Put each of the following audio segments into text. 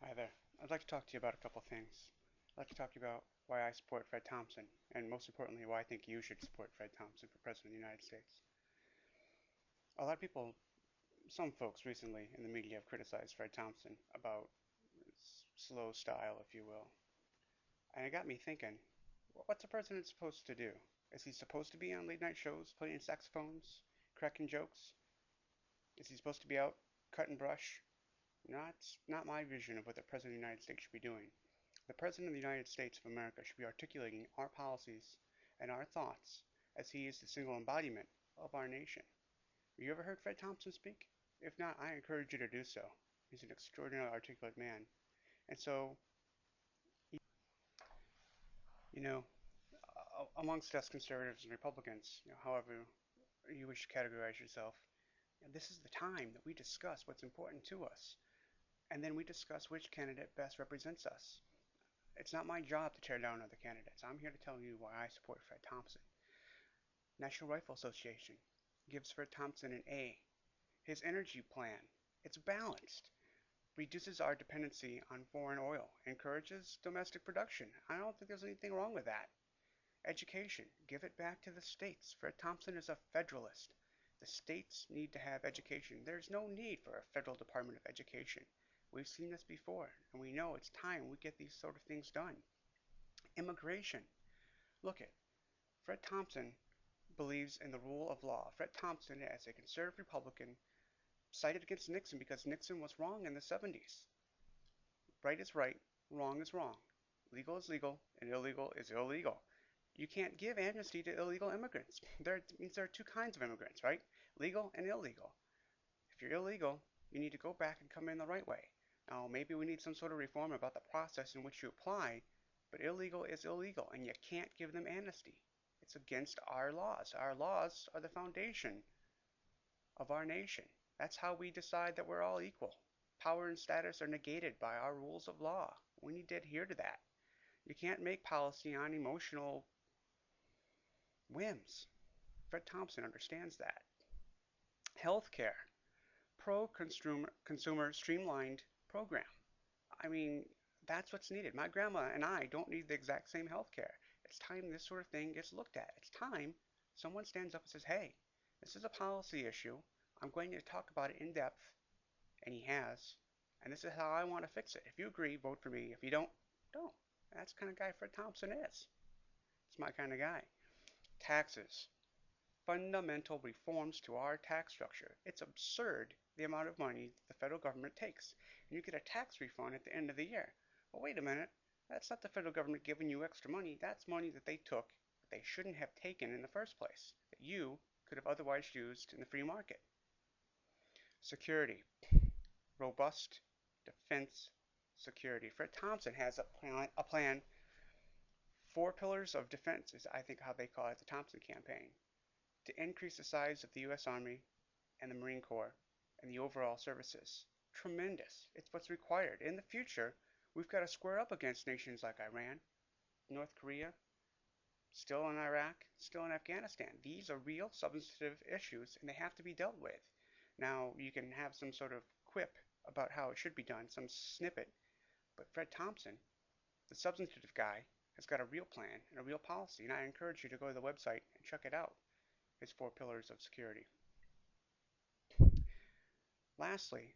Hi there. I'd like to talk to you about a couple things. I'd like to talk to you about why I support Fred Thompson, and most importantly, why I think you should support Fred Thompson for President of the United States. A lot of people, some folks recently in the media have criticized Fred Thompson about his slow style, if you will. And it got me thinking, what's a president supposed to do? Is he supposed to be on late night shows playing saxophones, cracking jokes? Is he supposed to be out cutting brush? Not my vision of what the President of the United States should be doing. The President of the United States of America should be articulating our policies and our thoughts as he is the single embodiment of our nation. Have you ever heard Fred Thompson speak? If not, I encourage you to do so. He's an extraordinarily articulate man. And so, you know, amongst us conservatives and Republicans, however you wish to categorize yourself, this is the time that we discuss what's important to us. And then we discuss which candidate best represents us. It's not my job to tear down other candidates. I'm here to tell you why I support Fred Thompson. National Rifle Association gives Fred Thompson an A. His energy plan, it's balanced, reduces our dependency on foreign oil, encourages domestic production. I don't think there's anything wrong with that. Education, give it back to the states. Fred Thompson is a federalist. The states need to have education. There's no need for a federal Department of Education. We've seen this before, and we know it's time we get these sort of things done. Immigration. Look it. Fred Thompson believes in the rule of law. Fred Thompson, as a conservative Republican, sided against Nixon because Nixon was wrong in the 70s. Right is right, wrong is wrong. Legal is legal, and illegal is illegal. You can't give amnesty to illegal immigrants. There means there are two kinds of immigrants, right? Legal and illegal. If you're illegal, you need to go back and come in the right way. Now, maybe we need some sort of reform about the process in which you apply, but illegal is illegal, and you can't give them amnesty. It's against our laws. Our laws are the foundation of our nation. That's how we decide that we're all equal. Power and status are negated by our rules of law. We need to adhere to that. You can't make policy on emotional whims. Fred Thompson understands that. Healthcare. Pro-consumer streamlined program. I mean, that's what's needed. My grandma and I don't need the exact same health care. It's time this sort of thing gets looked at. It's time someone stands up and says, hey, this is a policy issue. I'm going to talk about it in depth. And he has. And this is how I want to fix it. If you agree, vote for me. If you don't, don't. That's the kind of guy Fred Thompson is. It's my kind of guy. Taxes. Fundamental reforms to our tax structure. It's absurd the amount of money the federal government takes. And you get a tax refund at the end of the year. Well, wait a minute. That's not the federal government giving you extra money. That's money that they took that they shouldn't have taken in the first place, that you could have otherwise used in the free market. Security. Robust defense security. Fred Thompson has a plan. 4 pillars of defense is, I think, how they call it, the Thompson campaign. To increase the size of the U.S. Army and the Marine Corps and the overall services. Tremendous. It's what's required. In the future, we've got to square up against nations like Iran, North Korea, still in Iraq, still in Afghanistan. These are real substantive issues, and they have to be dealt with. Now, you can have some sort of quip about how it should be done, some snippet, but Fred Thompson, the substantive guy, has got a real plan and a real policy, and I encourage you to go to the website and check it out. His 4 pillars of security. Lastly,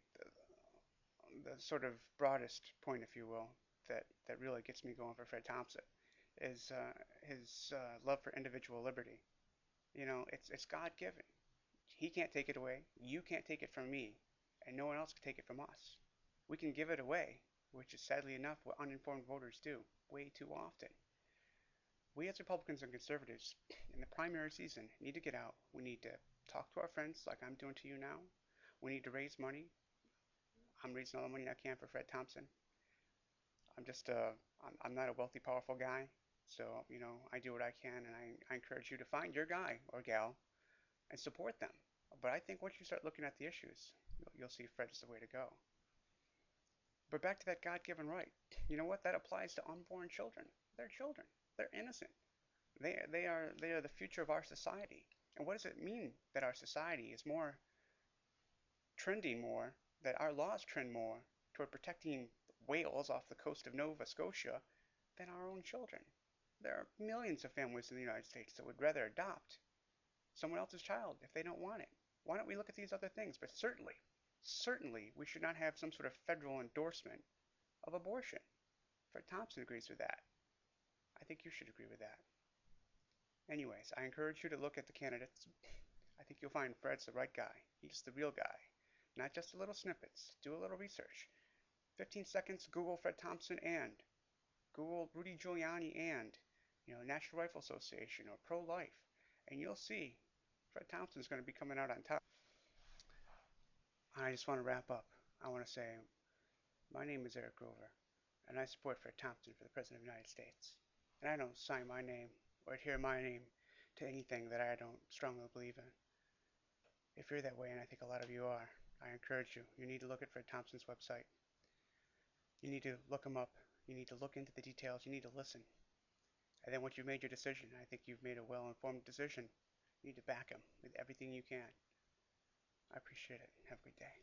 the sort of broadest point, if you will, that really gets me going for Fred Thompson is his love for individual liberty. It's God-given. He can't take it away. You can't take it from me, and no one else can take it from us. We can give it away, which is sadly enough what uninformed voters do way too often. We as Republicans and conservatives in the primary season need to get out. We need to talk to our friends like I'm doing to you now. We need to raise money. I'm raising all the money I can for Fred Thompson. I'm not a wealthy, powerful guy. So, I do what I can, and I encourage you to find your guy or gal and support them. But I think once you start looking at the issues, you'll see Fred is the way to go. But back to that God-given right. You know what? That applies to unborn children. They're children. They're innocent. They are the future of our society. And what does it mean that our society is trending more, that our laws trend more toward protecting whales off the coast of Nova Scotia than our own children. There are millions of families in the United States that would rather adopt someone else's child if they don't want it. Why don't we look at these other things? But certainly, we should not have some sort of federal endorsement of abortion. Fred Thompson agrees with that. I think you should agree with that. Anyways, I encourage you to look at the candidates. I think you'll find Fred's the right guy. He's the real guy. Not just the little snippets. Do a little research. 15 seconds, Google Fred Thompson and Google Rudy Giuliani and, National Rifle Association or pro-life, and you'll see Fred Thompson's going to be coming out on top. I just want to wrap up. I want to say my name is Eric Grover, and I support Fred Thompson for the President of the United States. And I don't sign my name or adhere my name to anything that I don't strongly believe in. If you're that way, and I think a lot of you are, I encourage you. You need to look at Fred Thompson's website. You need to look him up. You need to look into the details. You need to listen. And then once you've made your decision, I think you've made a well-informed decision. You need to back him with everything you can. I appreciate it. Have a good day.